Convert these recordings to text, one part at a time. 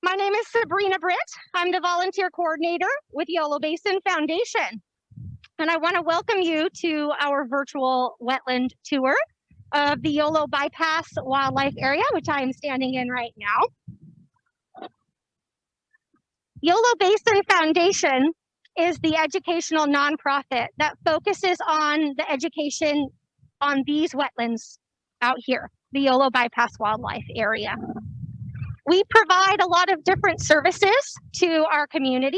My name is Sabrina Britt. I'm the volunteer coordinator with Yolo Basin Foundation. And I want to welcome you to our virtual wetland tour of the Yolo Bypass Wildlife Area, which I am standing in right now. Yolo Basin Foundation is the educational nonprofit that focuses on the education on these wetlands out here, the Yolo Bypass Wildlife Area. We provide a lot of different services to our community.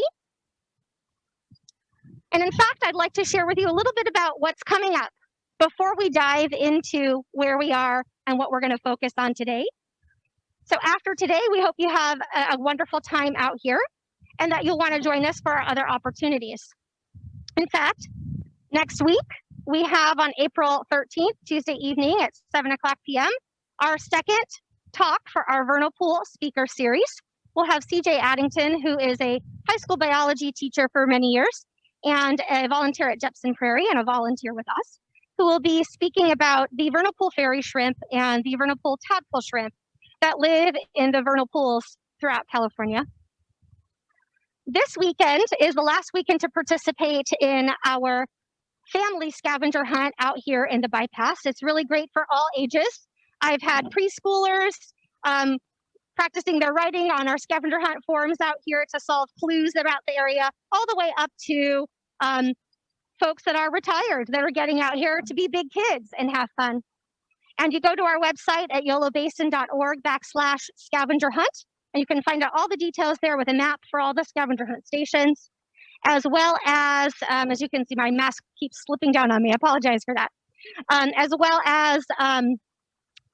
And in fact, I'd like to share with you a little bit about what's coming up before we dive into where we are and what we're going to focus on today. So after today, we hope you have a wonderful time out here and that you'll want to join us for our other opportunities. In fact, next week, we have on April 13th, Tuesday evening at 7 o'clock p.m., our second talk for our Vernal Pool speaker series. We'll have CJ Addington, who is a high school biology teacher for many years and a volunteer at Jepson Prairie and a volunteer with us, who will be speaking about the Vernal Pool fairy shrimp and the Vernal Pool tadpole shrimp that live in the vernal pools throughout California. This weekend is the last weekend to participate in our family scavenger hunt out here in the bypass. It's really great for all ages. I've had preschoolers practicing their writing on our scavenger hunt forms out here to solve clues about the area, all the way up to folks that are retired that are getting out here to be big kids and have fun. And you go to our website at yolobasin.org/scavenger hunt, and you can find out all the details there with a map for all the scavenger hunt stations, as well as you can see, my mask keeps slipping down on me. I apologize for that. As well as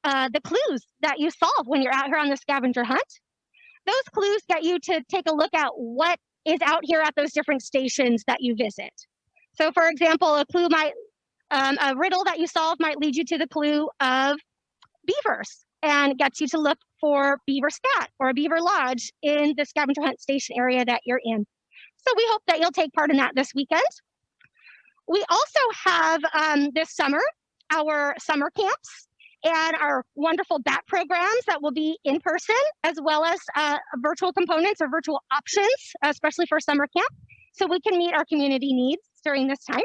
the clues that you solve when you're out here on the scavenger hunt. Those clues get you to take a look at what is out here at those different stations that you visit. So for example, a clue might, a riddle that you solve might lead you to the clue of beavers and gets you to look for beaver scat or a beaver lodge in the scavenger hunt station area that you're in. So we hope that you'll take part in that this weekend. We also have this summer, our summer camps and our wonderful BAT programs that will be in person, as well as virtual components or virtual options, especially for summer camp, so we can meet our community needs during this time.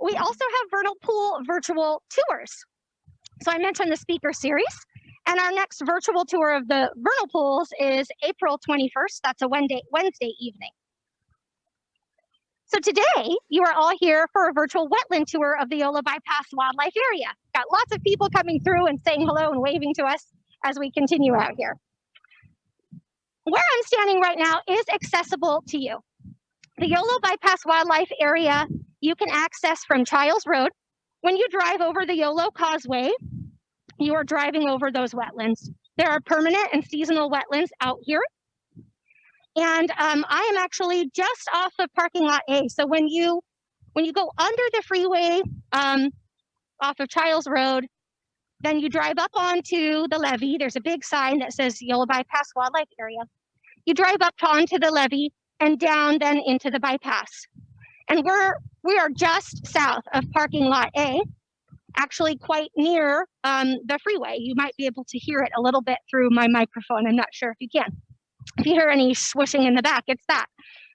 We also have Vernal Pool virtual tours. So I mentioned the speaker series, and our next virtual tour of the Vernal Pools is April 21st. That's a Wednesday evening. So today, you are all here for a virtual wetland tour of the Yolo Bypass Wildlife Area. Got lots of people coming through and saying hello and waving to us as we continue out here. Where I'm standing right now is accessible to you. The Yolo Bypass Wildlife Area you can access from Childs Road. When you drive over the Yolo Causeway, you are driving over those wetlands. There are permanent and seasonal wetlands out here. And I am actually just off of parking lot A. So when you go under the freeway off of Childs Road, then you drive up onto the levee. There's a big sign that says Yolo Bypass Wildlife Area. You drive up onto the levee and down then into the bypass. And we are just south of parking lot A, actually quite near the freeway. You might be able to hear it a little bit through my microphone. I'm not sure if you can. If you hear any swooshing in the back, it's that.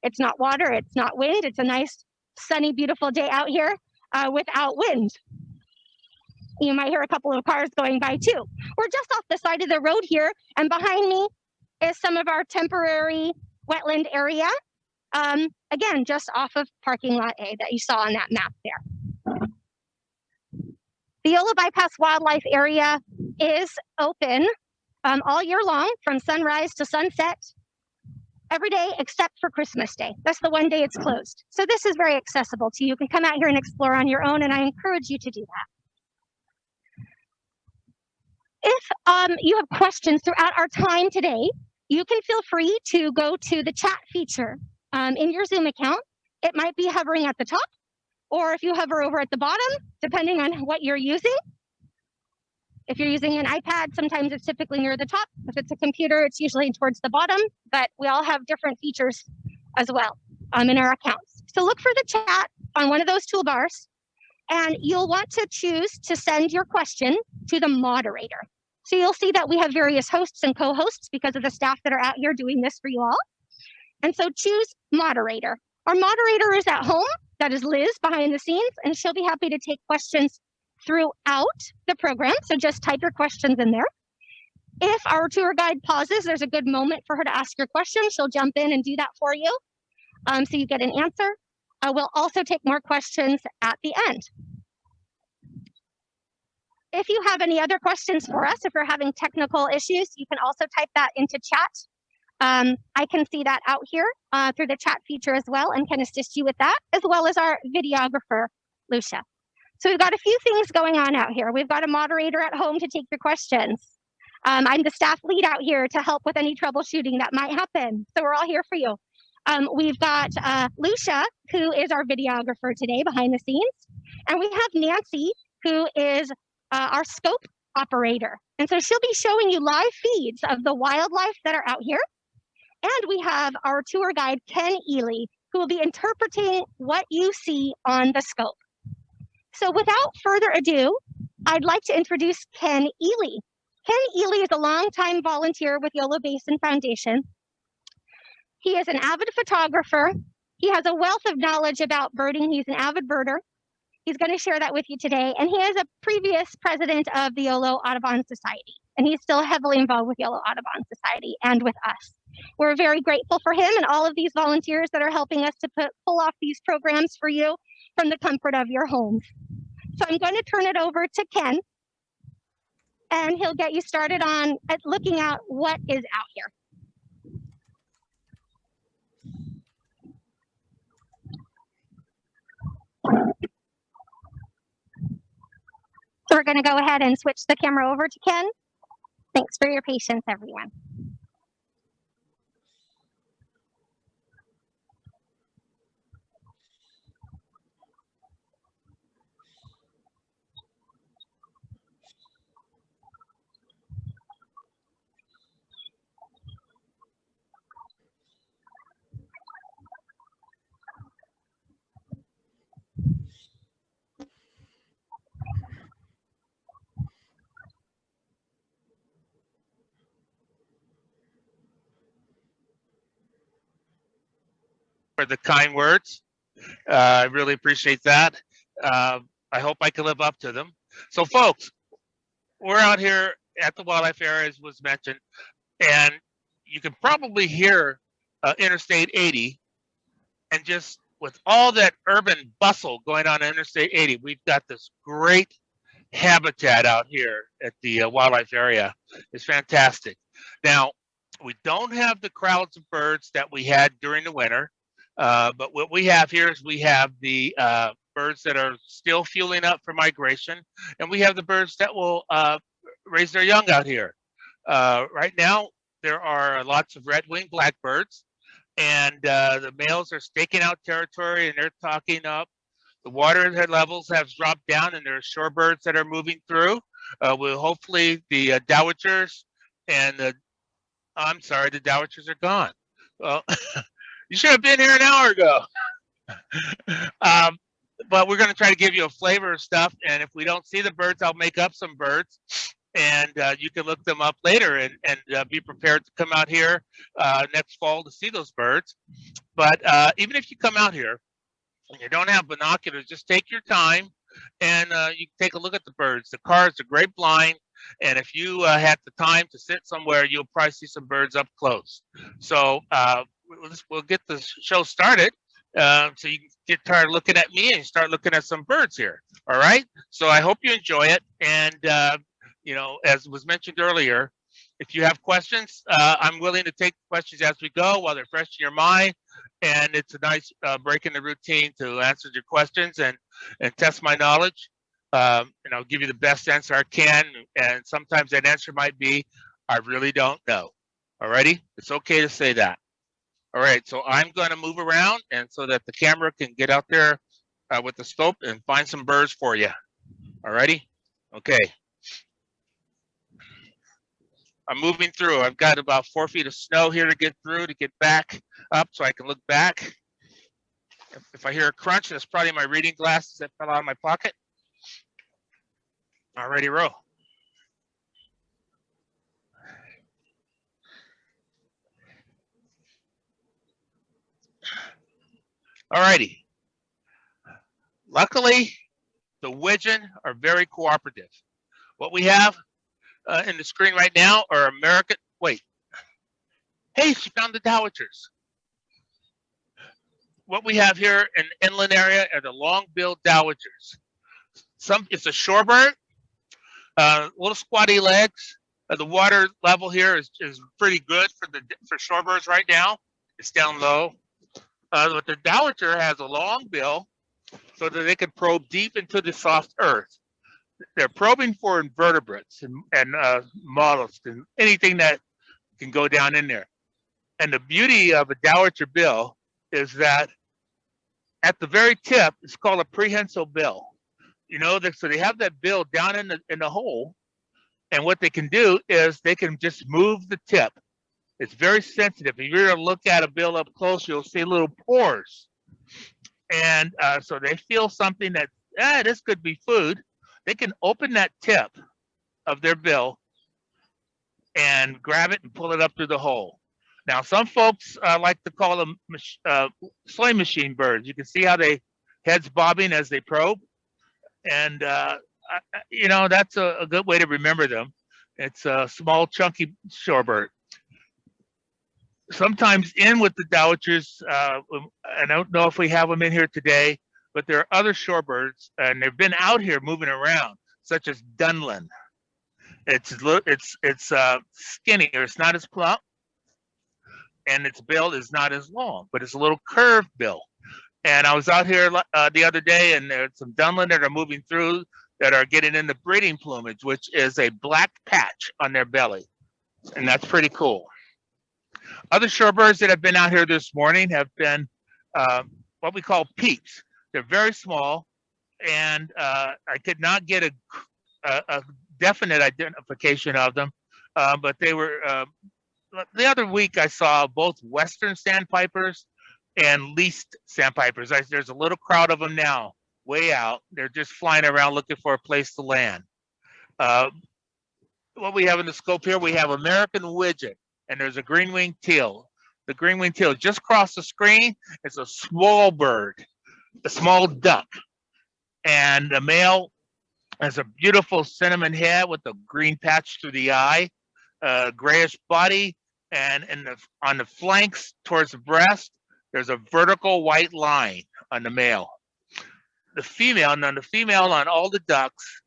It's not water, it's not wind. It's a nice, sunny, beautiful day out here without wind. You might hear a couple of cars going by too. We're just off the side of the road here, and behind me is some of our temporary wetland area. Again, just off of parking lot A that you saw on that map there. The Yolo Bypass Wildlife Area is open all year long, from sunrise to sunset, every day except for Christmas Day. That's the one day it's closed. So this is very accessible to you. You can come out here and explore on your own, and I encourage you to do that. If you have questions throughout our time today, you can feel free to go to the chat feature in your Zoom account. It might be hovering at the top, or if you hover over at the bottom, depending on what you're using. If you're using an iPad, sometimes it's typically near the top. If it's a computer, it's usually towards the bottom, but we all have different features as well in our accounts. So look for the chat on one of those toolbars, and you'll want to choose to send your question to the moderator. So you'll see that we have various hosts and co-hosts because of the staff that are out here doing this for you all. And so choose moderator. Our moderator is at home. That is Liz behind the scenes, and she'll be happy to take questions throughout the program. So just type your questions in there. If our tour guide pauses, there's a good moment for her to ask your question. She'll jump in and do that for you. So you get an answer. We'll also take more questions at the end. If you have any other questions for us, if you're having technical issues, you can also type that into chat. I can see that out here through the chat feature as well and can assist you with that, as well as our videographer, Lucia. So we've got a few things going on out here. We've got a moderator at home to take your questions. I'm the staff lead out here to help with any troubleshooting that might happen. So we're all here for you. We've got Lucia, who is our videographer today behind the scenes. And we have Nancy, who is our scope operator. And so she'll be showing you live feeds of the wildlife that are out here. And we have our tour guide, Ken Ely, who will be interpreting what you see on the scope. So without further ado, I'd like to introduce Ken Ely. Ken Ely is a longtime volunteer with Yolo Basin Foundation. He is an avid photographer. He has a wealth of knowledge about birding. He's an avid birder. He's going to share that with you today. And he is a previous president of the Yolo Audubon Society. And he's still heavily involved with Yolo Audubon Society and with us. We're very grateful for him and all of these volunteers that are helping us to pull off these programs for you from the comfort of your homes. So I'm going to turn it over to Ken, and he'll get you started on looking at what is out here. So we're going to go ahead and switch the camera over to Ken. Thanks for your patience, everyone. For the kind words. I really appreciate that. I hope I can live up to them. So folks, we're out here at the wildlife area, as was mentioned, and you can probably hear Interstate 80, and just with all that urban bustle going on Interstate 80, we've got this great habitat out here at the wildlife area. It's fantastic. Now, we don't have the crowds of birds that we had during the winter. But what we have here is we have the birds that are still fueling up for migration, and we have the birds that will raise their young out here. Right now, there are lots of Redwing Blackbirds, and the males are staking out territory, and they're talking up. The water levels have dropped down, and there are shorebirds that are moving through. Will hopefully the dowagers and the dowagers are gone. Well. You should have been here an hour ago. But we're going to try to give you a flavor of stuff. And if we don't see the birds, I'll make up some birds. And you can look them up later and be prepared to come out here next fall to see those birds. But even if you come out here and you don't have binoculars, just take your time and you can take a look at the birds. The car is a great blind. And if you had the time to sit somewhere, you'll probably see some birds up close. So we'll get the show started so you can get tired of looking at me and start looking at some birds here. All right. So I hope you enjoy it. And, you know, as was mentioned earlier, if you have questions, I'm willing to take questions as we go while they're fresh in your mind. And it's a nice break in the routine to answer your questions and test my knowledge. And I'll give you the best answer I can. And sometimes that answer might be, I really don't know. All righty. It's okay to say that. All right, so I'm going to move around and so that the camera can get out there with the scope and find some birds for you. All righty? Okay. I'm moving through. I've got about 4 feet of snow here to get through, to get back up so I can look back. If I hear a crunch, that's probably my reading glasses that fell out of my pocket. All righty, roll. All righty. Luckily, the Widgeon are very cooperative. What we have in the screen right now are American, wait. Hey, she found the dowitchers. What we have here in the inland area are the long-billed dowitchers. It's a shorebird, little squatty legs. The water level here is pretty good for shorebirds right now. It's down low. But the dowitcher has a long bill so that they can probe deep into the soft earth. They're probing for invertebrates and mollusks and anything that can go down in there. And the beauty of a dowitcher bill is that at the very tip, it's called a prehensile bill. You know, so they have that bill down in the hole, and what they can do is they can just move the tip. It's very sensitive. If you're to look at a bill up close, you'll see little pores. And so they feel something that, this could be food. They can open that tip of their bill and grab it and pull it up through the hole. Now, some folks like to call them sleigh machine birds. You can see how they heads bobbing as they probe. And, you know, that's a good way to remember them. It's a small, chunky shorebird. Sometimes in with the dowitchers, and I don't know if we have them in here today, but there are other shorebirds, and they've been out here moving around, such as Dunlin. It's skinnier. It's not as plump, and its bill is not as long, but it's a little curved bill. And I was out here the other day, and there's some Dunlin that are moving through that are getting into breeding plumage, which is a black patch on their belly, and that's pretty cool. Other shorebirds that have been out here this morning have been what we call peeps. They're very small, and I could not get a definite identification of them, but they were, the other week I saw both western sandpipers and least sandpipers. There's a little crowd of them now, way out. They're just flying around looking for a place to land. What we have in the scope here, we have American Widgeon, and there's a green-winged teal. The green-winged teal just across the screen, it's a small bird, a small duck. And the male has a beautiful cinnamon head with a green patch through the eye, grayish body, and on the flanks towards the breast, there's a vertical white line on the male. The female on all the ducks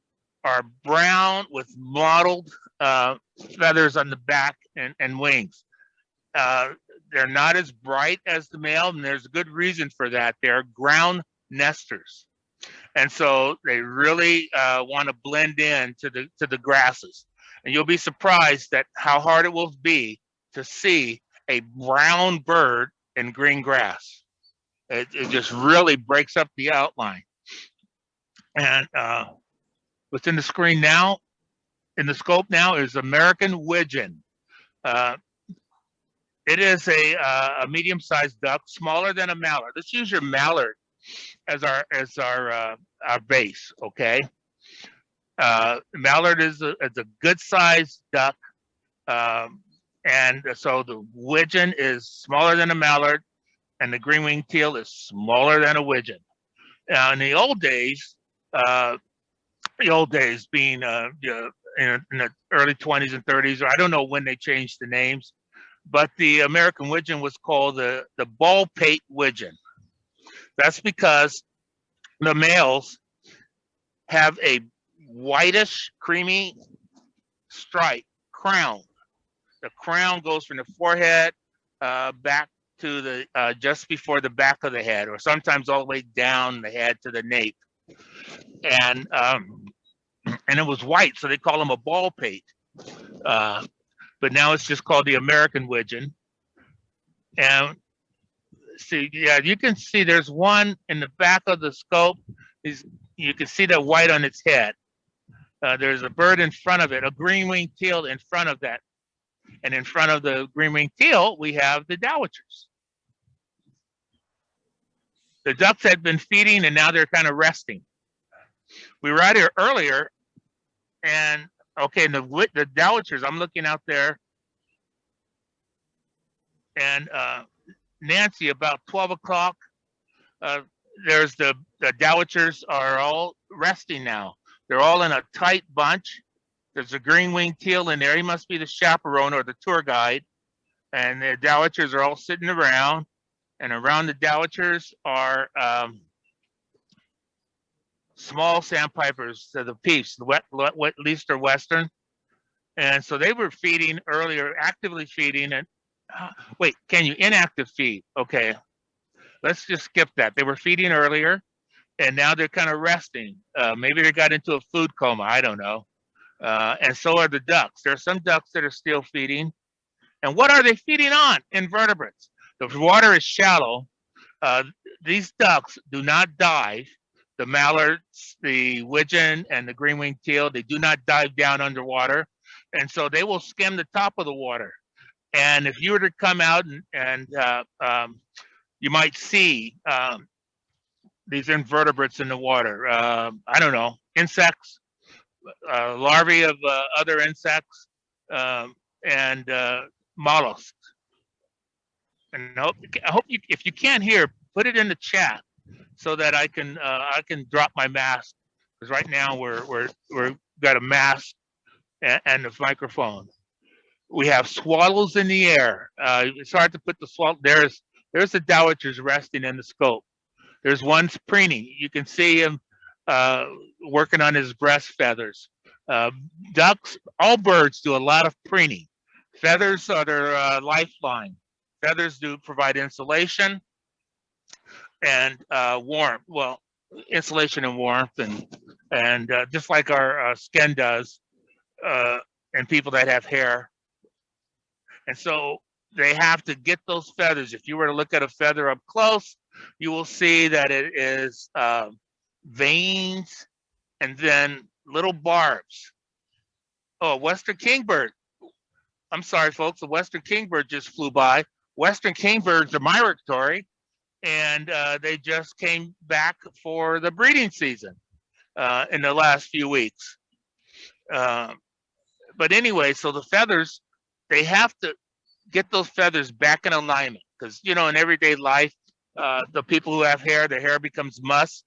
are brown with mottled feathers on the back and wings. They're not as bright as the male, and there's a good reason for that. They're ground nesters, and so they really want to blend in to the grasses. And you'll be surprised at how hard it will be to see a brown bird in green grass. It just really breaks up the outline. And what's in the screen now, in the scope now, is American Widgeon. It is a medium-sized duck, smaller than a mallard. Let's use your mallard as our base, okay? Mallard is a good-sized duck, and so the widgeon is smaller than a mallard, and the green-winged teal is smaller than a widgeon. Now, in the old days being in the early 20s and 30s, or I don't know when they changed the names, but the American widgeon was called the ball-pate widgeon. That's because the males have a whitish, creamy stripe crown. The crown goes from the forehead back to the just before the back of the head, or sometimes all the way down the head to the nape. And it was white, so they call them a ball pate. But now it's just called the American widgeon. And see, yeah, you can see there's one in the back of the scope. You can see the white on its head. There's a bird in front of it, a green-winged teal in front of that. And in front of the green-winged teal, we have the dowitchers. The ducks had been feeding, and now they're kind of resting. We were out here earlier, and okay, the dowitchers, I'm looking out there, and Nancy, about 12 o'clock, There's the dowitchers are all resting now. They're all in a tight bunch. There's a green-winged teal in there. He must be the chaperone or the tour guide. And the dowitchers are all sitting around. And around the dowitchers are small sandpipers, so the peeps, the least or western. And so they were feeding earlier, actively feeding. And wait, can you inactive feed? Okay, let's just skip that. They were feeding earlier, and now they're kind of resting. Maybe they got into a food coma. I don't know. And so are the ducks. There are some ducks that are still feeding. And what are they feeding on? Invertebrates. The water is shallow. These ducks do not dive. The mallards, the widgeon, and the green-winged teal, they do not dive down underwater. And so they will skim the top of the water. And if you were to come out and you might see these invertebrates in the water. I don't know, insects, larvae of other insects, and mollusks. And I hope you, if you can't hear, put it in the chat so that I can drop my mask, because right now we're got a mask and a microphone. We have swallows in the air. It's hard to put the swallow. There's the dowitchers resting in the scope. There's one preening. You can see him working on his breast feathers. Ducks, all birds do a lot of preening. Feathers are their lifeline. Feathers do provide insulation and warmth. Well, insulation and warmth, and just like our skin does, and people that have hair. And so they have to get those feathers. If you were to look at a feather up close, you will see that it is veins and then little barbs. Oh, Western Kingbird. I'm sorry, folks. The Western Kingbird just flew by. Western Kingbirds are migratory, and they just came back for the breeding season in the last few weeks. But anyway, so the feathers, they have to get those feathers back in alignment, because, you know, in everyday life, the people who have hair, their hair becomes musk.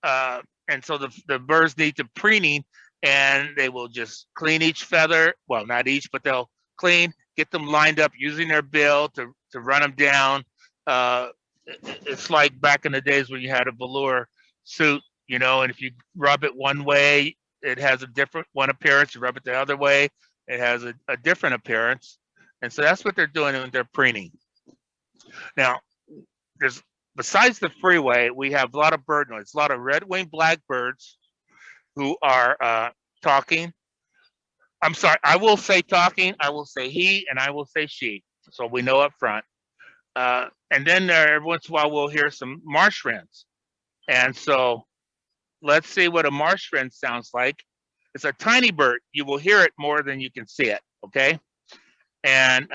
And so the birds need to preening, and they will just clean each feather. Well, not each, but they'll clean, get them lined up using their bill to run them down. It's like back in the days when you had a velour suit, you know, and if you rub it one way, it has a different one appearance. You rub it the other way, it has a different appearance. And so that's what they're doing when they're preening. Now, besides the freeway, we have a lot of bird noise, a lot of Redwing Blackbirds who are talking. I'm sorry, I will say talking, I will say he, and I will say she, so we know up front. And then every once in a while, we'll hear some marsh wrens. And so let's see what a marsh wren sounds like. It's a tiny bird. You will hear it more than you can see it, okay? And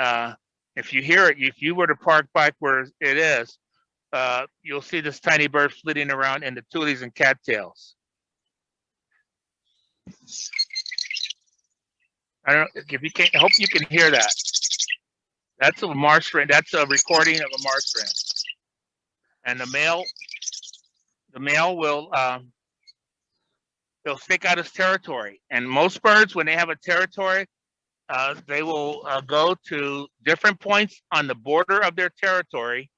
if you hear it, if you were to park back where it is, you'll see this tiny bird flitting around in the tulies and cattails. I don't know if you can. I hope you can hear that. That's a marsh wren. That's a recording of a marsh wren. And the male will they'll stick out his territory. And most birds, when they have a territory, they will go to different points on the border of their territory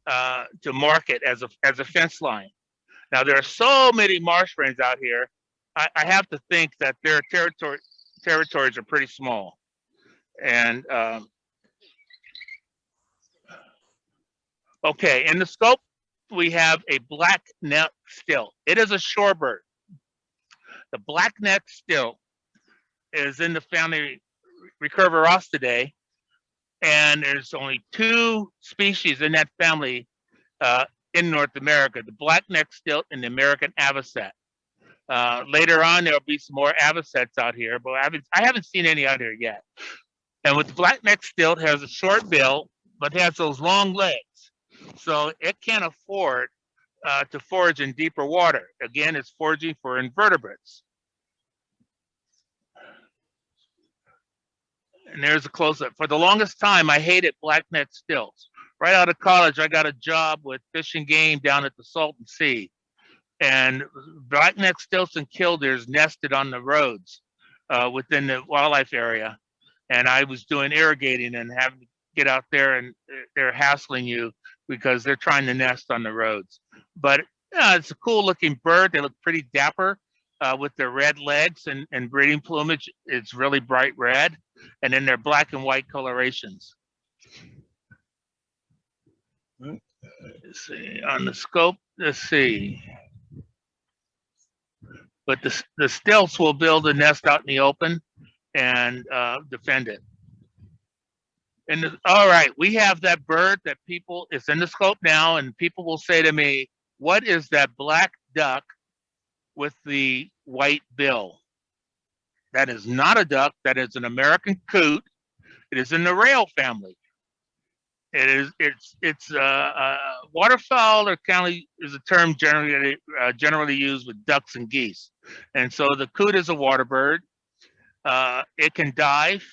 to mark it as a fence line. Now, there are so many marsh wrens out here. I have to think that their territories are pretty small. And okay, in the scope, we have a black-necked stilt. It is a shorebird. The black-necked stilt is in the family Recurverastidae, and there's only 2 species in that family in North America, the black-necked stilt and the American avocet. Later on, there'll be some more avocets out here, but I haven't seen any out here yet. And with the black-necked stilt, has a short bill, but has those long legs. So it can't afford to forage in deeper water. Again, it's foraging for invertebrates. And there's a close-up. For the longest time, I hated black-necked stilts. right out of college, I got a job with Fish and Game down at the Salton Sea. And black-necked stilts and killdeers nested on the roads within the wildlife area. And I was doing irrigating and having to get out there, and they're hassling you because they're trying to nest on the roads. But it's a cool looking bird. They look pretty dapper with their red legs and breeding plumage. It's really bright red. And then their black and white colorations. Let's see, on the scope, let's see. But the stilts will build a nest out in the open and defend it. And all right, we have that bird that people, it's in the scope now, and people will say to me, what is that black duck with the white bill? That is not a duck. That is an American coot. It is in the rail family. It's waterfowl, or county is a term generally used with ducks and geese. And so the coot is a water bird. It can dive.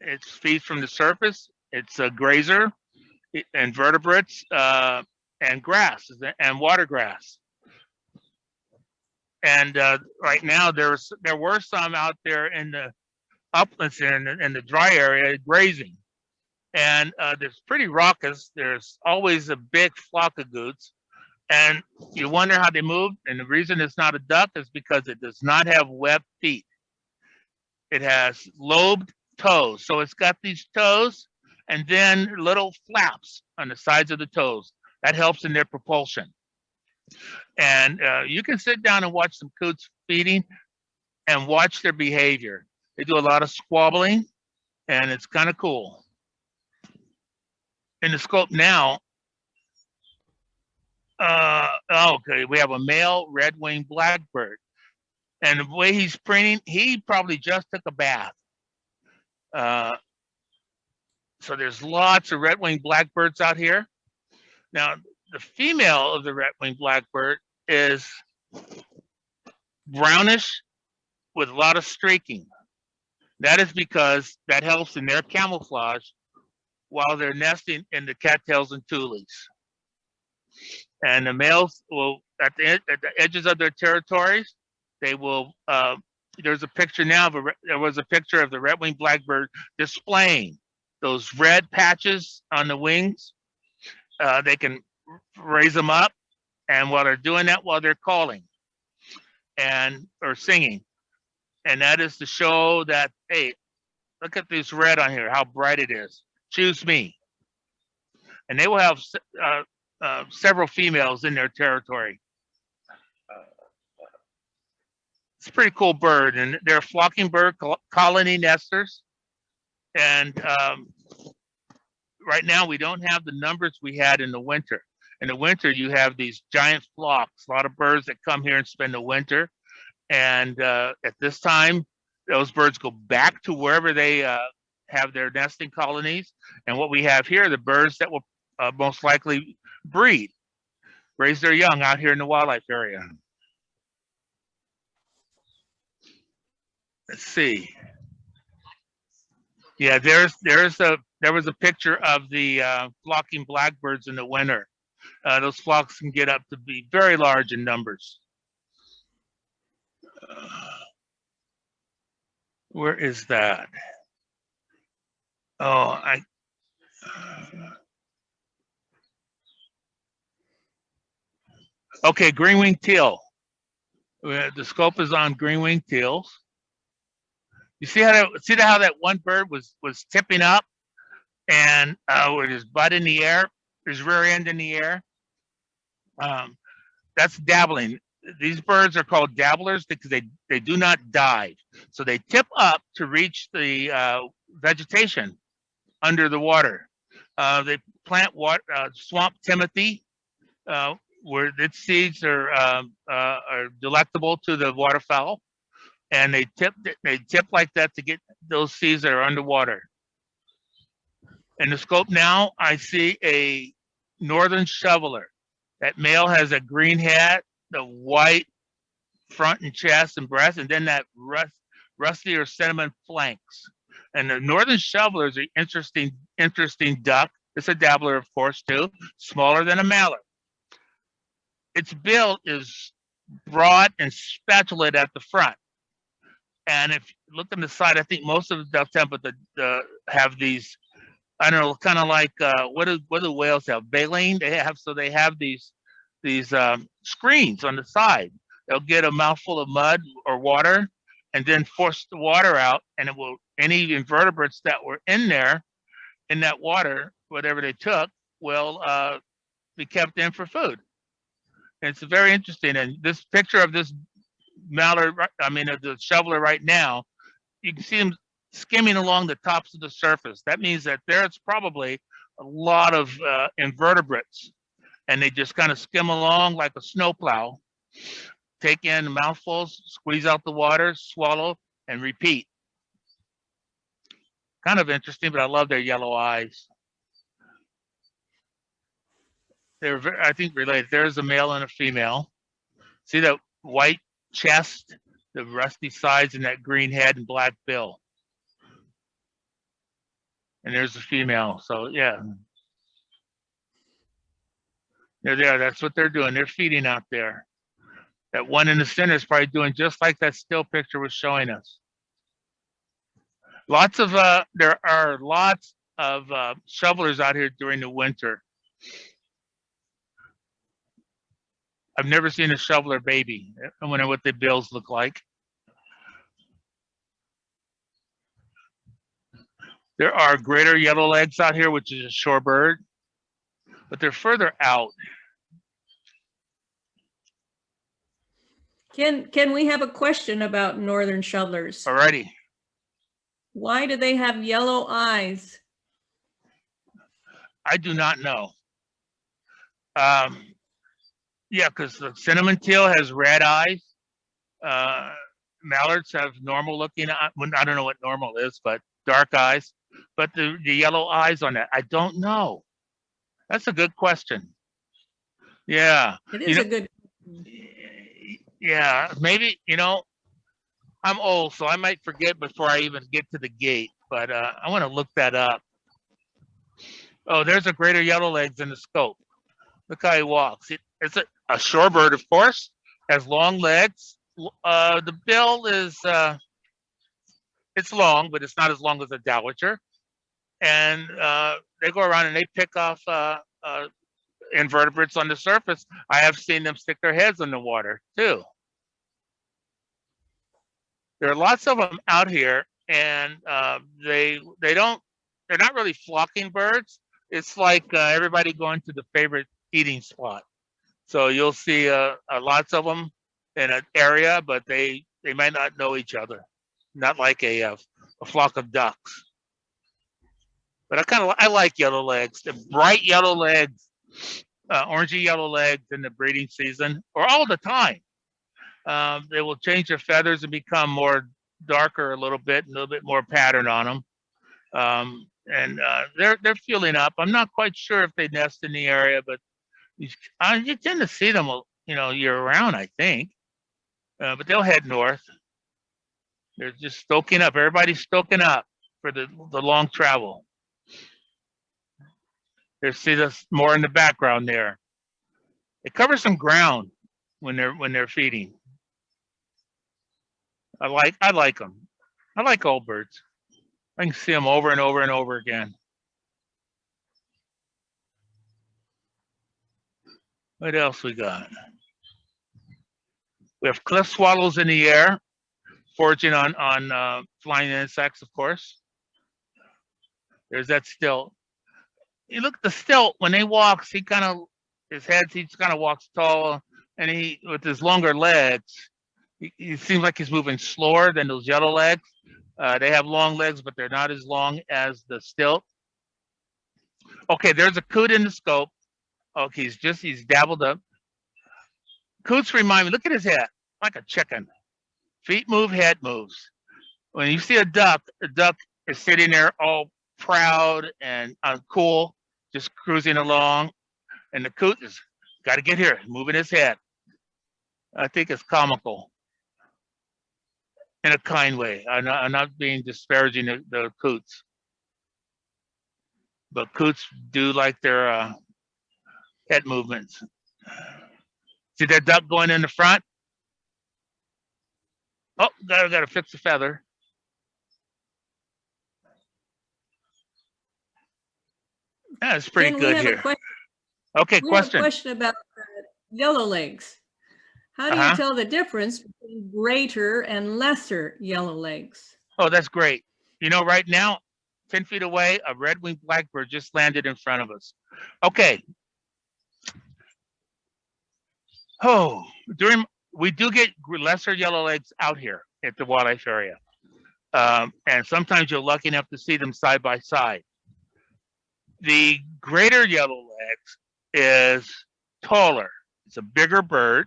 It feeds from the surface. It's a grazer, invertebrates, and grass and water grass. And right now there were some out there in the uplands and in the dry area grazing. And there's pretty raucous. There's always a big flock of goots. And you wonder how they move. And the reason it's not a duck is because it does not have webbed feet. It has lobed toes. So it's got these toes and then little flaps on the sides of the toes. That helps in their propulsion. And you can sit down and watch some coots feeding and watch their behavior. They do a lot of squabbling, and it's kind of cool. In the scope now, okay, we have a male Redwing Blackbird. And the way he's preening, he probably just took a bath. So there's lots of Redwing Blackbirds out here. Now, the female of the Redwing Blackbird is brownish with a lot of streaking. That is because that helps in their camouflage while they're nesting in the cattails and tules. And the males will, at the edges of their territories, they will, there's a picture now, there was a picture of the Redwing Blackbird displaying those red patches on the wings. They can raise them up, and while they're doing that, while they're calling or singing. And that is to show that, hey, look at this red on here, how bright it is. Choose me. And they will have several females in their territory. It's a pretty cool bird, and they're flocking bird, colony nesters. And right now we don't have the numbers we had in the winter. In the winter, you have these giant flocks, a lot of birds that come here and spend the winter. And at this time, those birds go back to wherever they have their nesting colonies. And what we have here are the birds that will most likely breed, raise their young out here in the wildlife area. Let's see. Yeah, there was a picture of the flocking blackbirds in the winter. Those flocks can get up to be very large in numbers. Where is that? Oh, okay, green-winged teal. The scope is on green-winged teals. You see how that one bird was tipping up, and with his butt in the air, his rear end in the air. That's dabbling. These birds are called dabblers because they do not dive. So they tip up to reach the vegetation under the water. They plant swamp timothy, where its seeds are delectable to the waterfowl, and they tip like that to get those seeds that are underwater. In the scope now, I see a northern shoveler. That male has a green hat, the white front and chest and breast, and then that rusty or cinnamon flanks. And the northern shoveler is an interesting duck. It's a dabbler, of course, too, smaller than a mallard. Its bill is broad and spatulate at the front. And if you look on the side, I think most of the duck temple have these, I don't know, kind of like what do whales have? Baleen. They have these screens on the side. They'll get a mouthful of mud or water, and then force the water out, and it will any invertebrates that were in there in that water, whatever they took, will be kept in for food. And it's very interesting. And this picture of this mallard, I mean, of the shoveler right now, you can see them skimming along the tops of the surface. That means that there's probably a lot of invertebrates, and they just kind of skim along like a snowplow, take in mouthfuls, squeeze out the water, swallow, and repeat. Kind of interesting, but I love their yellow eyes. They're, I think, related. There's a male and a female. See that white chest, the rusty sides, and that green head and black bill. And there's the female. So yeah, they're there. That's what they're doing. They're feeding out there. That one in the center is probably doing just like that still picture was showing us. Lots of there are lots of shovelers out here during the winter. I've never seen a shoveler baby. I wonder what the bills look like. There are greater yellowlegs out here, which is a shorebird, but they're further out. Can we have a question about northern shovelers? Alrighty. Why do they have yellow eyes? I do not know. Yeah, because the cinnamon teal has red eyes. Mallards have normal looking, I don't know what normal is, but dark eyes. But the yellow eyes on that, I don't know. That's a good question. Yeah. It is a good. Yeah, maybe, I'm old, so I might forget before I even get to the gate, but I want to look that up. Oh, there's a greater yellowlegs in the scope. Look how he walks. It's a shorebird, of course, has long legs. The bill is, it's long, but it's not as long as a dowager. And they go around and they pick off invertebrates on the surface. I have seen them stick their heads in the water too. There are lots of them out here, and they're not really flocking birds. It's like everybody going to the favorite eating spot. So you'll see lots of them in an area, but they might not know each other. Not like a flock of ducks. But I like yellow legs. The bright yellow legs, orangey yellow legs in the breeding season, or all the time. They will change their feathers and become more darker a little bit more pattern on them. And they're fueling up. I'm not quite sure if they nest in the area, but you tend to see them, year round, I think. But they'll head north. They're just stoking up. Everybody's stoking up for the long travel. You see this more in the background there. They cover some ground when they're feeding. I like them. I like old birds. I can see them over and over and over again. What else we got? We have cliff swallows in the air, foraging on flying insects, of course. There's that stilt. You look at the stilt when he walks. He kind of walks tall, and he with his longer legs. He seems like he's moving slower than those yellow legs. They have long legs, but they're not as long as the stilt. Okay, there's a coot in the scope. Okay, he's dabbled up. Coots remind me, look at his head, like a chicken. Feet move, head moves. When you see the duck is sitting there all proud and cool, just cruising along. And the coot is, got to get here, moving his head. I think it's comical. In a kind way. I'm not being disparaging the coots. but coots do like their head movements. See that duck going in the front? Oh, gotta fix the feather. Yeah, it's pretty Ken, good we have here. a question. Okay, We have a question. question about yellow legs. How do you Uh-huh. tell the difference between greater and lesser yellow legs? Oh, that's great. You know, right now, 10 feet away, a Redwing Blackbird just landed in front of us. Okay. Oh, we do get lesser yellow legs out here at the wildlife area. And sometimes you're lucky enough to see them side by side. The greater yellow legs is taller. It's a bigger bird,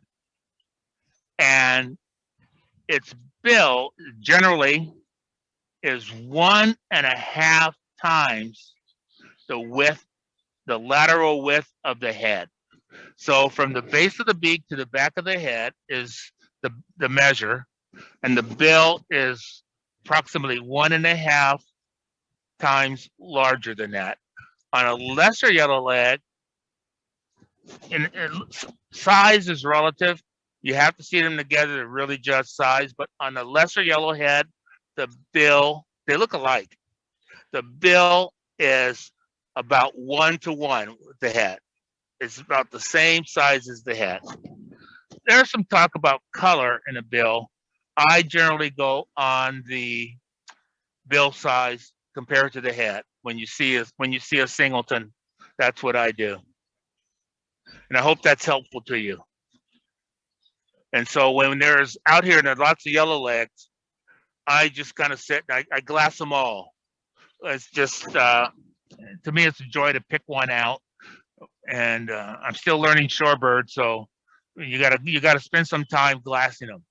and its bill generally is 1.5 times the lateral width of the head. So from the base of the beak to the back of the head is the measure, and the bill is approximately 1.5 times larger than that. On a lesser yellow leg, and size is relative. You have to see them together to really judge size. But on the lesser yellowhead, the bill, they look alike. The bill is about 1-to-1 with the head. It's about the same size as the head. There's some talk about color in a bill. I generally go on the bill size compared to the head. When you see a singleton, that's what I do. And I hope that's helpful to you. And so when there's out here and there's lots of yellow legs, I just kind of sit and I glass them all. It's just, to me, it's a joy to pick one out. And I'm still learning shorebird, so you gotta spend some time glassing them.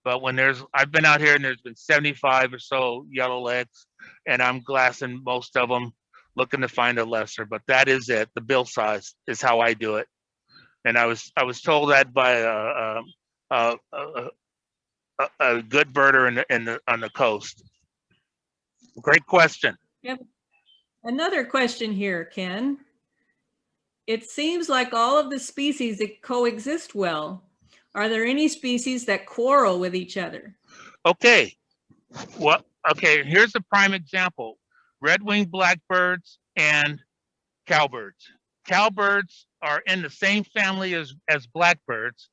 But when I've been out here and there's been 75 or so yellow legs, and I'm glassing most of them, looking to find a lesser. But that is it. The bill size is how I do it. And I was told that by a good birder on the coast. Great question. Yep. Another question here, Ken. It seems like all of the species that coexist well. Are there any species that quarrel with each other? Okay. Well, okay, here's a prime example. Redwing Blackbirds and Cowbirds. Cowbirds are in the same family as Blackbirds,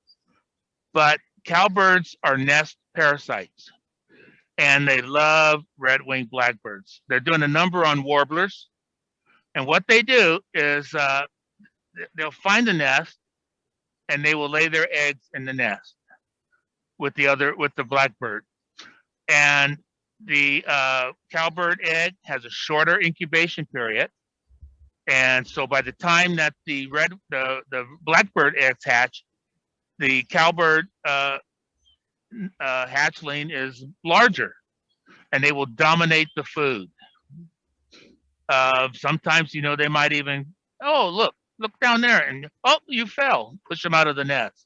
but Cowbirds are nest parasites, and they love Redwing Blackbirds. They're doing a number on warblers, and what they do is they'll find the nest, and they will lay their eggs in the nest with the Blackbird. And the Cowbird egg has a shorter incubation period, and so by the time that the Blackbird eggs hatch, the Cowbird hatchling is larger, and they will dominate the food. Sometimes, they might even, oh, look down there, and oh, you fell, push them out of the nest.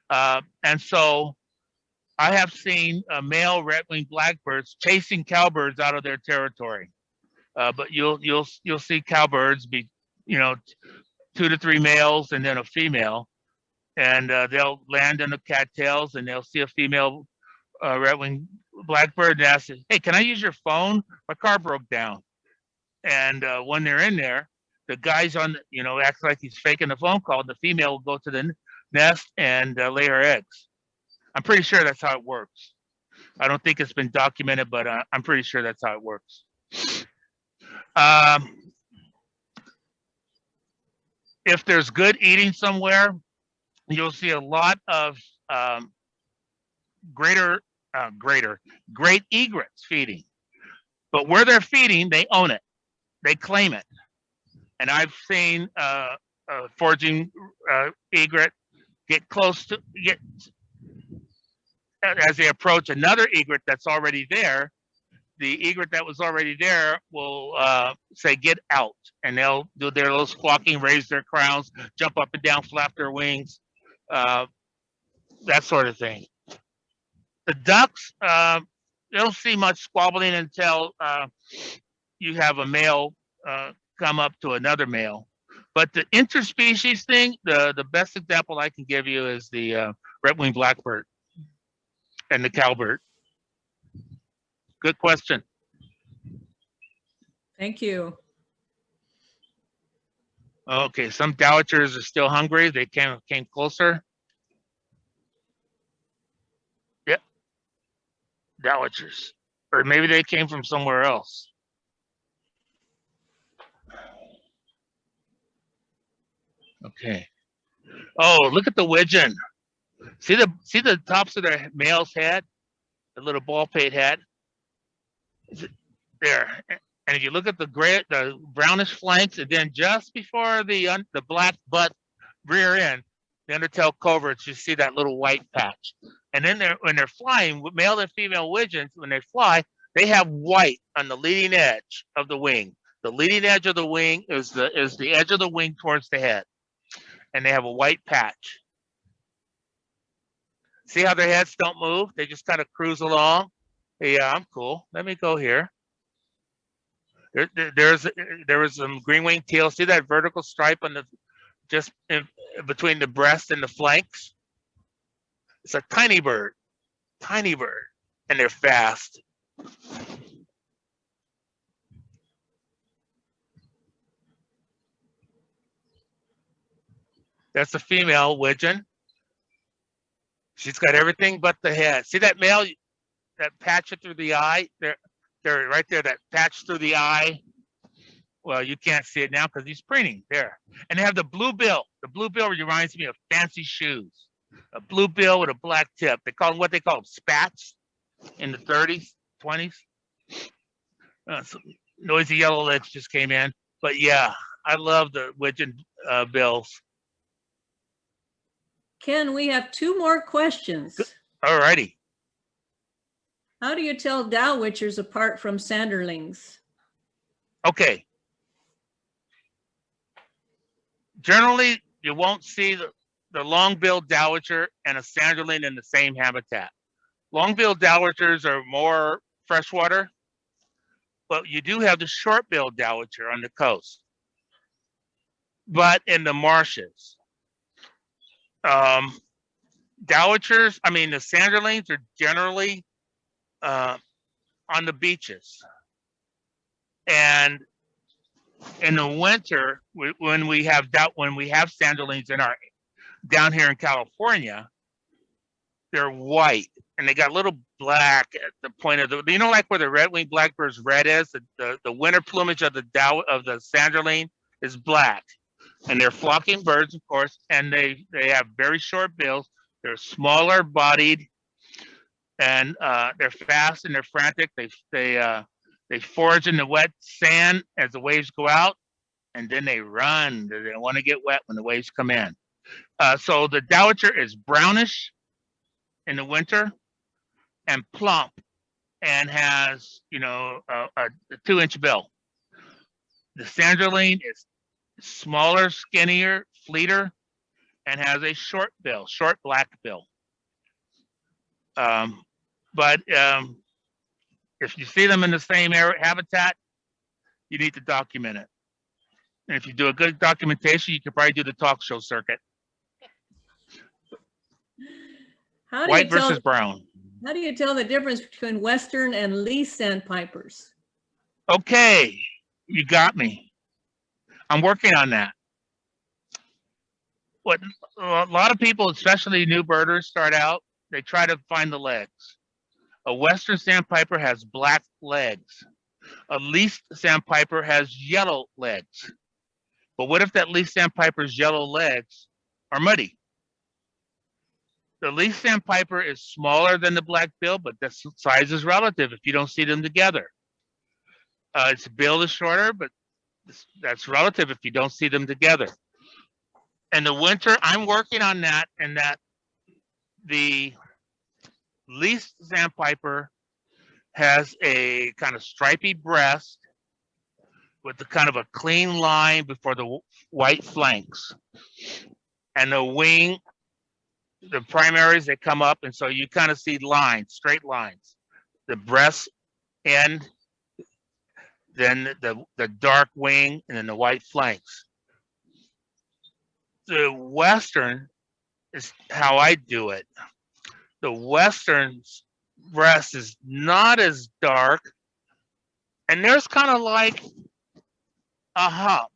And so I have seen male Redwing Blackbirds chasing Cowbirds out of their territory. But you'll see Cowbirds be, 2 to 3 males and then a female, and they'll land in the cattails, and they'll see a female Redwing Blackbird and ask, "Hey, can I use your phone? My car broke down." And when they're in there, the guy's acts like he's faking the phone call. The female will go to the nest and lay her eggs. I'm pretty sure that's how it works. I don't think it's been documented, but I'm pretty sure that's how it works. If there's good eating somewhere, you'll see a lot of great egrets feeding. But where they're feeding, they own it. They claim it. And I've seen a foraging egret as they approach another egret that's already there. The egret that was already there will say, "Get out," and they'll do their little squawking, raise their crowns, jump up and down, flap their wings, that sort of thing. The ducks, you don't see much squabbling until you have a male come up to another male. But the interspecies thing, the best example I can give you is the Redwing Blackbird and the Cowbird. Good question. Thank you. Okay, some dowitchers are still hungry. They came closer. Yep, dowitchers. Or maybe they came from somewhere else. Okay. Oh, look at the widgeon. See the tops of their male's head, the little ball pate head. There. And if you look at the brownish flanks, and then just before the black butt rear end, the undertail coverts, you see that little white patch. And then when they're flying, male and female widgeons, when they fly, they have white on the leading edge of the wing. The leading edge of the wing is the edge of the wing towards the head, and they have a white patch. See how their heads don't move? They just kind of cruise along. Hey, yeah, I'm cool. Let me go here. There was some green-winged teal. See that vertical stripe on between the breast and the flanks? It's a tiny bird, and they're fast. That's the female widgeon. She's got everything but the head. See that male, that patch through the eye? There, right there, that patch through the eye. Well, you can't see it now because he's preening there. And they have the blue bill. The blue bill reminds me of fancy shoes. A blue bill with a black tip. They call them what they call them, spats in the 30s, 20s. Some noisy yellow lips just came in. But yeah, I love the widgeon bills. Ken, we have 2 more questions. All righty. How do you tell dowitchers apart from sanderlings? Okay. Generally, you won't see the long-billed dowitcher and a sanderling in the same habitat. Long-billed dowitchers are more freshwater, but you do have the short-billed dowitcher on the coast. But in the marshes, dowitchers, I mean, the sanderlings are generally on the beaches. And in the winter, when we have sanderlings down here in California, they're white and they got a little black at the point of the, you know, like where the Redwing Blackbird's red is, the winter plumage of the sanderling is black. And they're flocking birds, of course, and they have very short bills. They're smaller bodied, and they're fast and they're frantic. They forage in the wet sand as the waves go out, and then they run. They don't want to get wet when the waves come in. So the dowitcher is brownish in the winter and plump, and has, you know, a 2-inch bill. The sanderling is smaller, skinnier, fleeter, and has a short bill, short black bill. But if you see them in the same habitat, you need to document it. And if you do a good documentation, you could probably do the talk show circuit. White versus brown. How do you tell the difference between Western and least sandpipers? Okay, you got me. I'm working on that. What a lot of people, especially new birders, start out, they try to find the legs. A Western sandpiper has black legs. A least sandpiper has yellow legs. But what if that least sandpiper's yellow legs are muddy? The least sandpiper is smaller than the black bill, but the size is relative if you don't see them together. Its bill is shorter, but that's relative if you don't see them together. In the winter, I'm working on that, and that the least sandpiper has a kind of stripy breast with the kind of a clean line before the white flanks. And the wing, the primaries, they come up, and so you kind of see lines, straight lines. The breast end then the dark wing, and then the white flanks. The Western is how I do it. The Western's breast is not as dark, and there's kind of like a hump.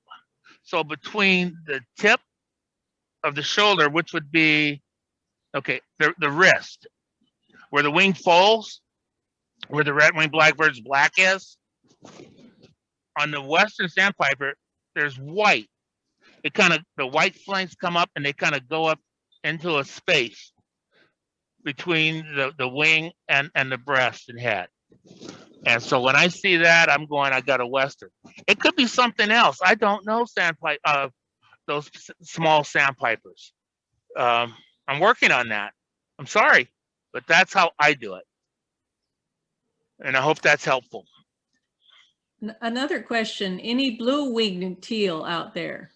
So between the tip of the shoulder, which would be, okay, the wrist, where the wing folds, where the Redwing Blackbird's black is, on the Western Sandpiper, there's white. It kind of, the white flanks come up and they kind of go up into a space between the wing and the breast and head. And so when I see that, I'm going, I got a Western. It could be something else. I don't know those small sandpipers. I'm working on that. I'm sorry, but that's how I do it. And I hope that's helpful. Another question, any blue-winged teal out there?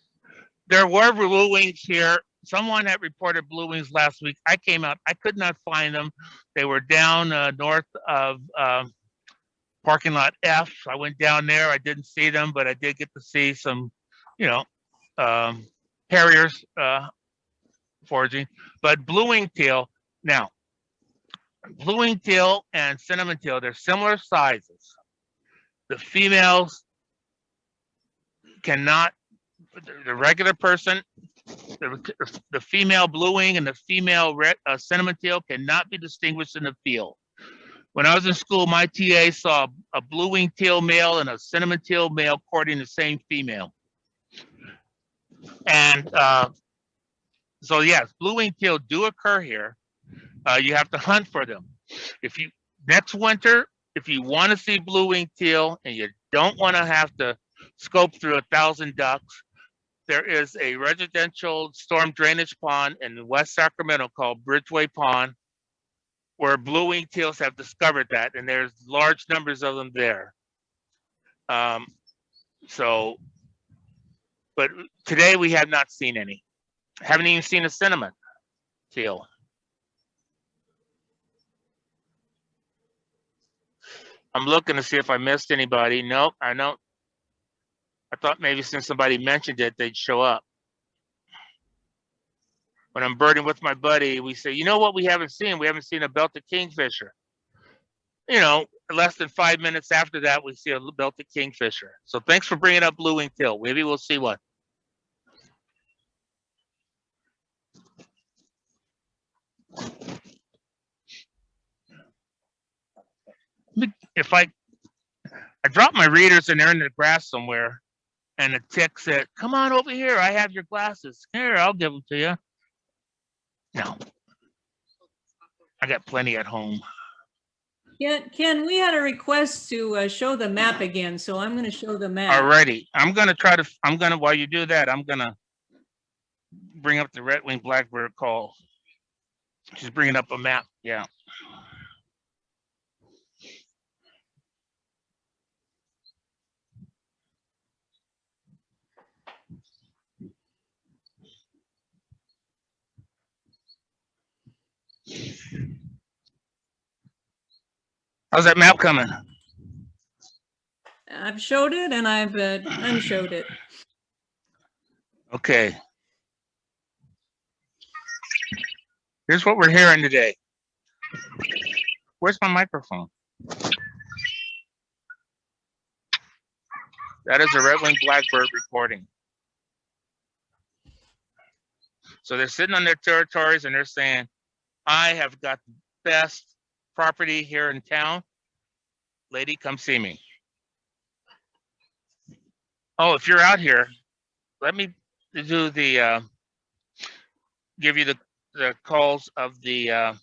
There were blue wings here. Someone had reported blue wings last week. I came out, I could not find them. They were down north of parking lot F. I went down there, I didn't see them, but I did get to see some, you know, harriers foraging. But blue-winged teal, now, blue-winged teal and cinnamon teal, they're similar sizes. The females cannot, the regular person, the female blue-wing and the female cinnamon teal cannot be distinguished in the field. When I was in school, my TA saw a blue-winged teal male and a cinnamon teal male courting the same female. And so yes, blue-winged teal do occur here. You have to hunt for them. If you, next winter, if you want to see blue-winged teal and you don't want to have to scope through 1,000 ducks, there is a residential storm drainage pond in West Sacramento called Bridgeway Pond, where blue-winged teals have discovered that, and there's large numbers of them there. So, but today we have not seen any. Haven't even seen a cinnamon teal. I'm looking to see if I missed anybody. Nope, I don't. I thought maybe since somebody mentioned it, they'd show up. When I'm birding with my buddy, we say, you know what we haven't seen? We haven't seen a belted kingfisher. You know, less than 5 minutes after that, we see a belted kingfisher. So thanks for bringing up blue-winged teal. Maybe we'll see one. If I drop my readers and they're in the grass somewhere, and the tick said, come on over here, I have your glasses. Here, I'll give them to you. No, I got plenty at home. Yeah, Ken, we had a request to show the map again, so I'm going to show the map. Alrighty, while you do that, I'm gonna bring up the Redwing Blackbird call. She's bringing up a map, yeah. How's that map coming? I've showed it and I've unshowed it. Okay. Here's what we're hearing today. Where's my microphone? That is a Redwing Blackbird recording. So they're sitting on their territories and they're saying, I have got the best property here in town. Lady, come see me. Oh, if you're out here, let me do the, give you the calls of the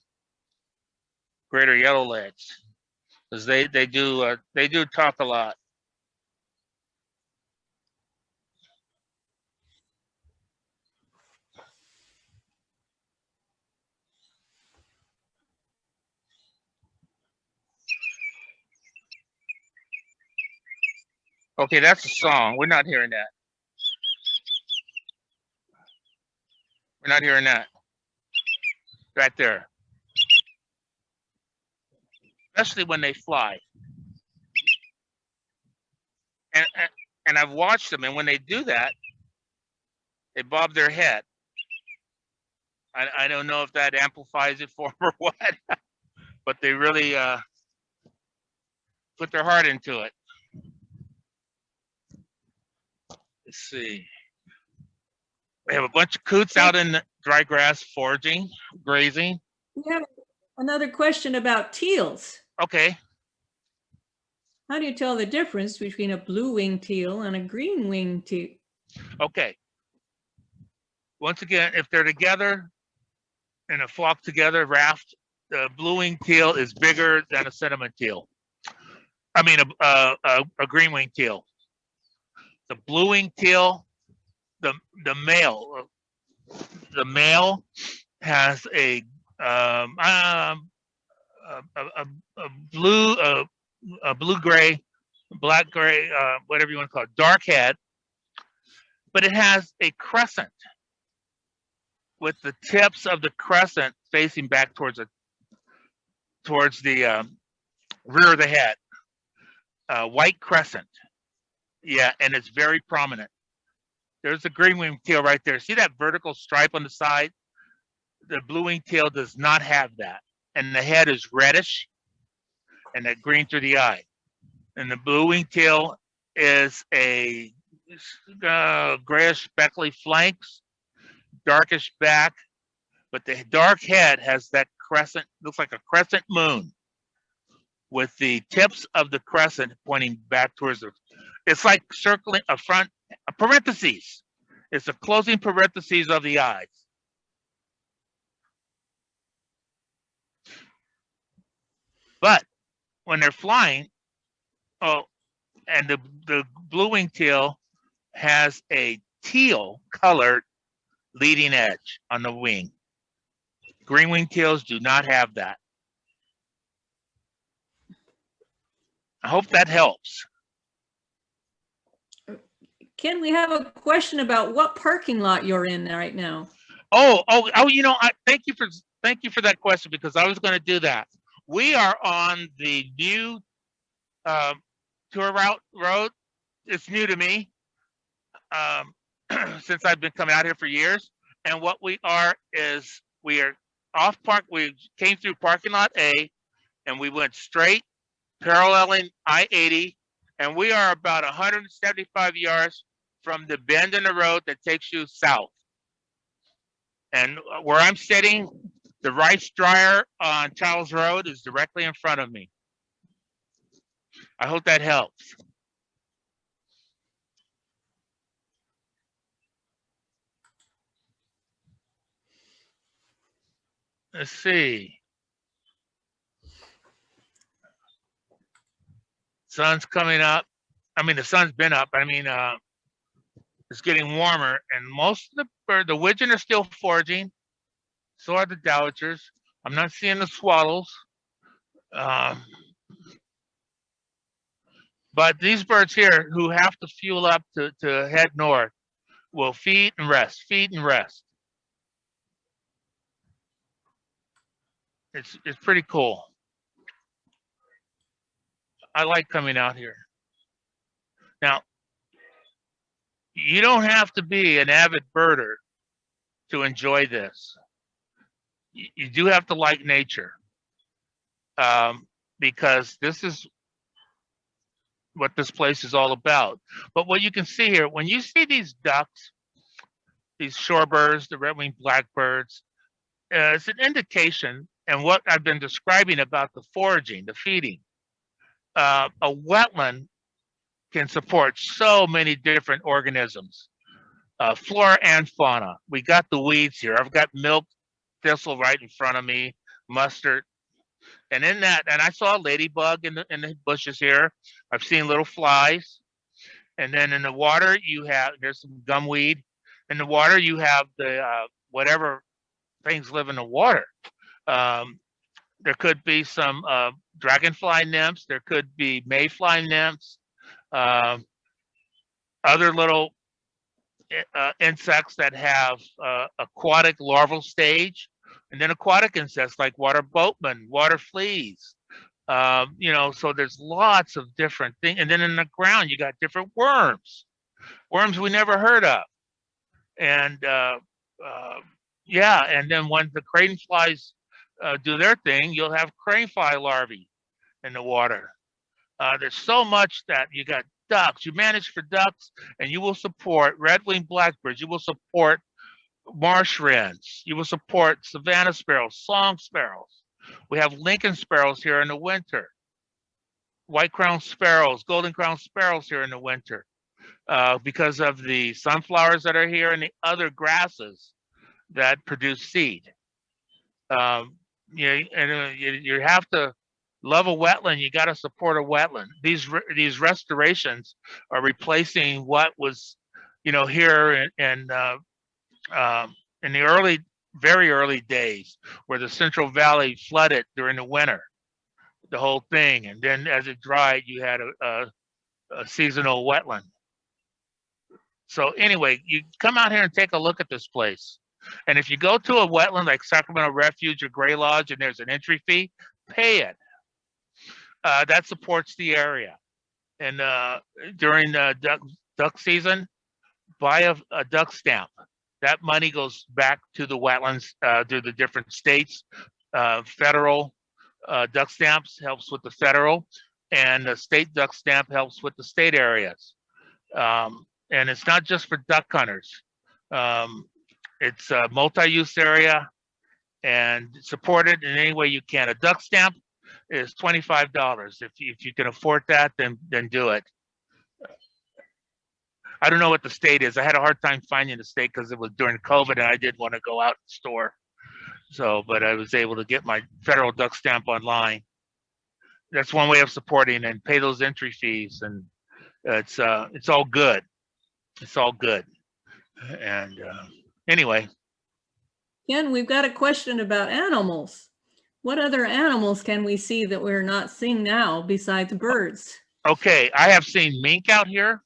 greater yellowlegs, because they do talk a lot. Okay, that's a song. We're not hearing that. We're not hearing that. Right there. Especially when they fly. And I've watched them, and when they do that, they bob their head. I don't know if that amplifies it for them or what, but they really put their heart into it. Let's see. We have a bunch of coots out in the dry grass foraging, grazing. We have another question about teals. Okay. How do you tell the difference between a blue-winged teal and a green-winged teal? Okay. Once again, if they're together in a flock together, raft, the blue-winged teal is bigger than a cinnamon teal. I mean, a green-winged teal. The blue-winged teal, the male has a blue-gray, black-gray, whatever you want to call it, dark head, but it has a crescent with the tips of the crescent facing back towards the rear of the head. White crescent. Yeah, and it's very prominent. There's a green-winged teal right there. See that vertical stripe on the side? The blue-winged teal does not have that. And the head is reddish and that green through the eye. And the blue-winged teal is a grayish speckly flanks, darkish back, but the dark head has that crescent, looks like a crescent moon with the tips of the crescent pointing back towards the, it's like circling a front, a parentheses. It's a closing parentheses of the eyes. But when they're flying, oh, and the blue-winged teal has a teal colored leading edge on the wing. Green-winged teals do not have that. I hope that helps. Ken, we have a question about what parking lot you're in right now. Oh, you know, thank you for that question, because I was going to do that. We are on the new tour road. It's new to me since I've been coming out here for years. And what we are is we are off park. We came through parking lot A, and we went straight paralleling I-80, and we are about 175 yards from the bend in the road that takes you south. And where I'm sitting, the rice dryer on Charles Road is directly in front of me. I hope that helps. Let's see. Sun's coming up. I mean, the sun's been up. I mean, it's getting warmer, and most of the widgeon are still foraging. So are the dowagers. I'm not seeing the swallows. But these birds here who have to fuel up to head north will feed and rest, feed and rest. It's pretty cool. I like coming out here. Now, you don't have to be an avid birder to enjoy this. You do have to like nature, because this is what this place is all about. But what you can see here, when you see these ducks, these shorebirds, the Redwing Blackbirds, it's an indication, and what I've been describing about the foraging, the feeding. A wetland can support so many different organisms, flora and fauna. We got the weeds here. I've got milk thistle right in front of me, mustard. And in that, and I saw a ladybug in the bushes here. I've seen little flies. And then in the water, there's some gumweed. In the water, you have the whatever things live in the water. There could be some dragonfly nymphs. There could be mayfly nymphs. Other little insects that have aquatic larval stage, and then aquatic insects like water boatmen, water fleas, You know, so there's lots of different things. And then in the ground, you got different worms we never heard of. And yeah, and then when the crane flies do their thing, you'll have crane fly larvae in the water. There's so much that you got ducks. You manage for ducks, and you will support Redwing Blackbirds. You will support marsh wrens. You will support savanna sparrows, song sparrows. We have Lincoln sparrows here in the winter. White crowned sparrows, golden crowned sparrows here in the winter. Because of the sunflowers that are here and the other grasses that produce seed. You have to love a wetland. You got to support a wetland. These restorations are replacing what was, you know, here in the very early days, where the Central Valley flooded during the winter, the whole thing, and then as it dried, you had a seasonal wetland. So anyway, you come out here and take a look at this place. And if you go to a wetland like Sacramento Refuge or Gray Lodge and there's an entry fee, pay it. That supports the area. And during duck season, buy a duck stamp. That money goes back to the wetlands, to the different states. Federal duck stamps helps with the federal, and the state duck stamp helps with the state areas. And it's not just for duck hunters. It's a multi-use area, and support it in any way you can. A duck stamp is $25. If you can afford that, then do it. I don't know what the state is. I had a hard time finding the state because it was during COVID and I didn't want to go out and store. So, but I was able to get my federal duck stamp online. That's one way of supporting, and pay those entry fees, and it's all good. It's all good. And anyway. Ken, we've got a question about animals. What other animals can we see that we're not seeing now besides birds? Okay, I have seen mink out here.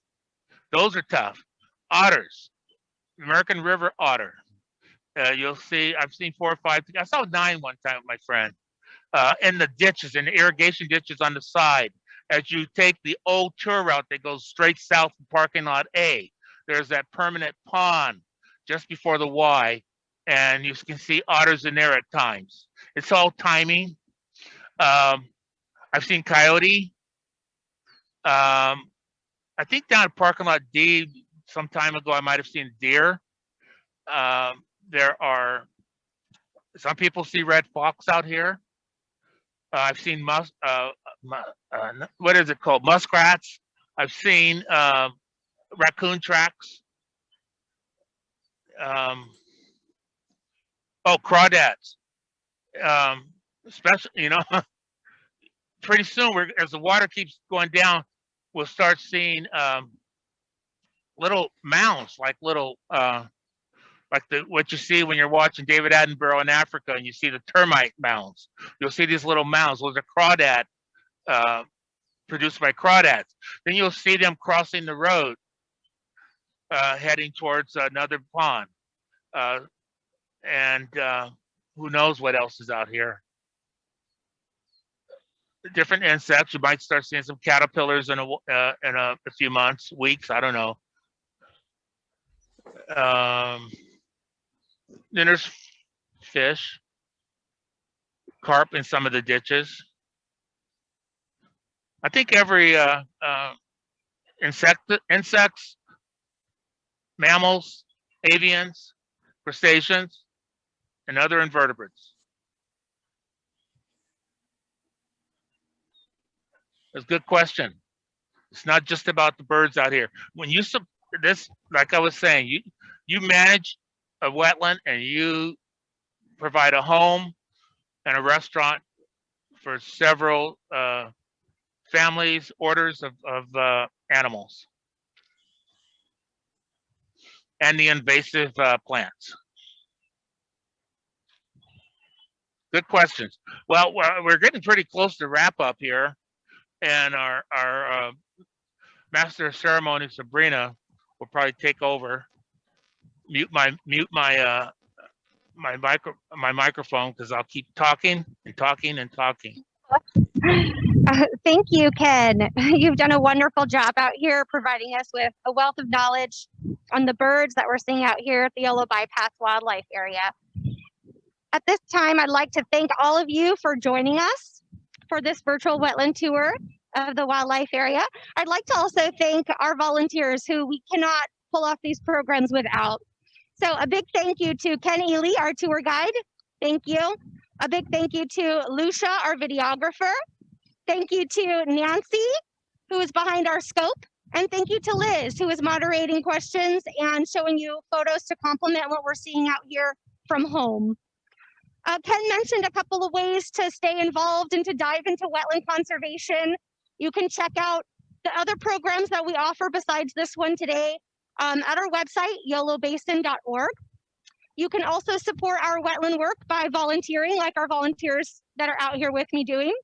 Those are tough. Otters, American River otter. You'll see, I've seen 4 or 5. I saw 9 one time with my friend. In the ditches, in the irrigation ditches on the side. As you take the old tour route that goes straight south from parking lot A, there's that permanent pond just before the Y, and you can see otters in there at times. It's all timing. I've seen coyote. I think down at parking lot D some time ago, I might have seen deer. There are, some people see red fox out here. I've seen what is it called? Muskrats. I've seen raccoon tracks. Crawdads. Especially, you know, pretty soon as the water keeps going down, we'll start seeing little mounds, like little what you see when you're watching David Attenborough in Africa and you see the termite mounds. You'll see these little mounds. Those are crawdad, produced by crawdads. Then you'll see them crossing the road, heading towards another pond. And who knows what else is out here. Different insects. You might start seeing some caterpillars in a few months, weeks, I don't know. Then there's fish, carp in some of the ditches. I think every insects, mammals, avians, crustaceans, and other invertebrates. That's a good question. It's not just about the birds out here. When you this, like I was saying, you manage a wetland and you provide a home and a restaurant for several families, orders of animals, and the invasive plants. Good questions. Well, we're getting pretty close to wrap up here, and our master of ceremony, Sabrina, will probably take over. Mute my microphone because I'll keep talking and talking and talking. Thank you, Ken. You've done a wonderful job out here providing us with a wealth of knowledge on the birds that we're seeing out here at the Yolo Bypass Wildlife Area. At this time, I'd like to thank all of you for joining us for this virtual wetland tour of the wildlife area. I'd like to also thank our volunteers who we cannot pull off these programs without. So a big thank you to Ken Ely, our tour guide. Thank you. A big thank you to Lucia, our videographer. Thank you to Nancy, who is behind our scope. And thank you to Liz, who is moderating questions and showing you photos to complement what we're seeing out here from home. Ken mentioned a couple of ways to stay involved and to dive into wetland conservation. You can check out the other programs that we offer besides this one today at our website, yolobasin.org. You can also support our wetland work by volunteering, like our volunteers that are out here with me doing.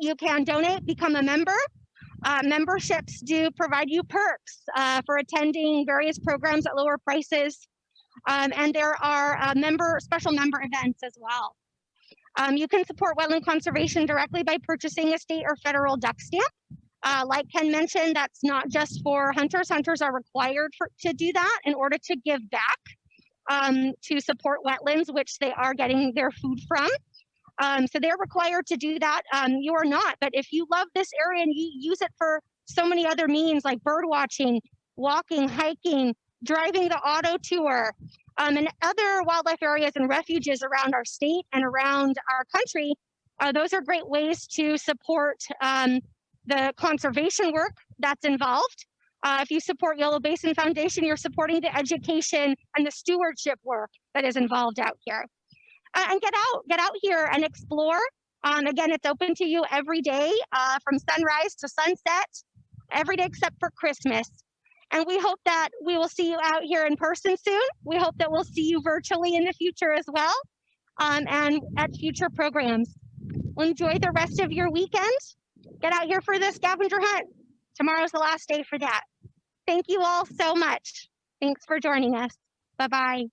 You can donate, become a member. Memberships do provide you perks for attending various programs at lower prices. And there are special member events as well. You can support wetland conservation directly by purchasing a state or federal duck stamp. Like Ken mentioned, that's not just for hunters. Hunters are required to do that in order to give back to support wetlands, which they are getting their food from. So they're required to do that. You are not, but if you love this area and you use it for so many other means like bird watching, walking, hiking, driving the auto tour, and other wildlife areas and refuges around our state and around our country, those are great ways to support the conservation work that's involved. If you support Yolo Basin Foundation, you're supporting the education and the stewardship work that is involved out here. And get out here and explore. Again, it's open to you every day from sunrise to sunset, every day except for Christmas. And we hope that we will see you out here in person soon. We hope that we'll see you virtually in the future as well, and at future programs. Well, enjoy the rest of your weekend. Get out here for the scavenger hunt. Tomorrow's the last day for that. Thank you all so much. Thanks for joining us. Bye-bye.